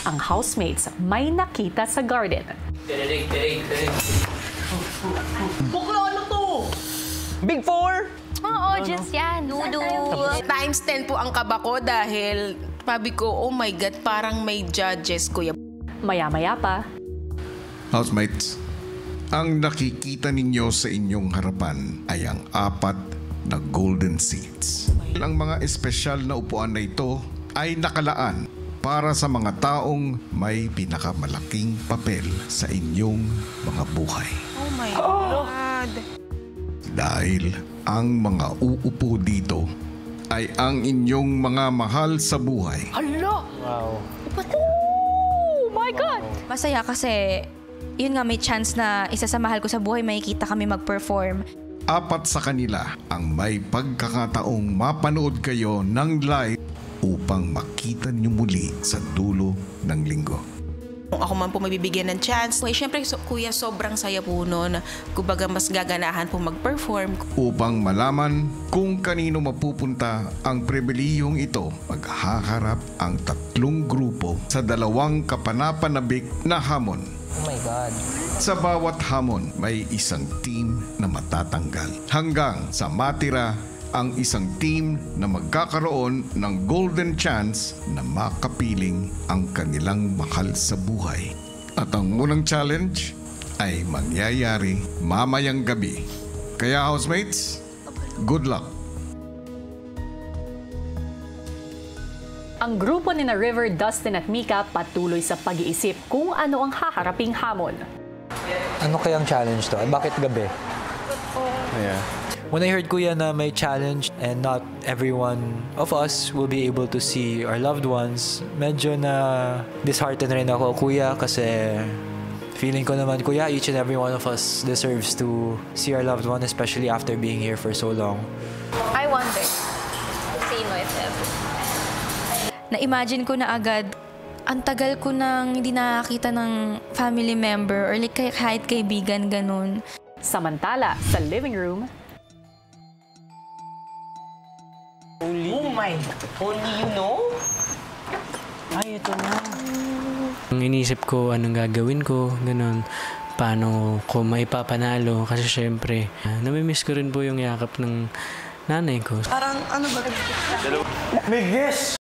ang housemates may nakita sa garden. Buklo, ano to? Big Four? Oo, just yan. Noodles. Times 10 po ang kaba ko dahil sabi ko, oh my God, parang may judges, kuya. Maya-maya pa, Housemates, ang nakikita ninyo sa inyong harapan ay ang 4 na golden seats. Ang mga espesyal na upuan na ito ay nakalaan para sa mga taong may pinakamalaking papel sa inyong mga buhay. Oh my God. Dahil ang mga uupo dito ay ang inyong mga mahal sa buhay. Alo! Wow. Oh my God! Masaya kasi, yun nga, may chance na isa sa mahal ko sa buhay, makikita kami mag-perform. 4 sa kanila ang may pagkakataong mapanood kayo ng live upang makita niyo muli sa dulo ng linggo. Kung ako man po mabibigyan ng chance, syempre, kuya, sobrang saya po nun. Kumbaga, mas gaganahan po mag-perform. Upang malaman kung kanino mapupunta ang pribilehiyong ito, maghaharap ang 3 grupo sa 2 kapanapanabik na hamon. Oh my God. Sa bawat hamon, may isang team na matatanggal. Hanggang sa matira ang isang team na magkakaroon ng golden chance na makapiling ang kanilang mahal sa buhay. At ang unang challenge ay mangyayari mamayang gabi. Kaya housemates, good luck! ang grupo ni na River, Dustin at Mika patuloy sa pag-iisip kung ano ang haharaping hamon. Ano kayang challenge to? Bakit gabi? Yeah. When I heard kuya na may challenge and not everyone of us will be able to see our loved ones, medyo na disheartened rin ako, kuya, kasi feeling ko naman, kuya, each and every one of us deserves to see our loved one, especially after being here for so long. I wonder, sino ito? Na-imagine ko na agad, ang tagal ko nang hindi nakakita ng family member or like kahit kaibigan, ganun. Samantala, sa living room, Oh my, only you know? Ay, ito na. Ang inisip ko, anong gagawin ko, ganun. Paano ko maipapanalo. Kasi syempre, namimiss ko rin po yung yakap ng nanay ko. Parang ano ba? May guess!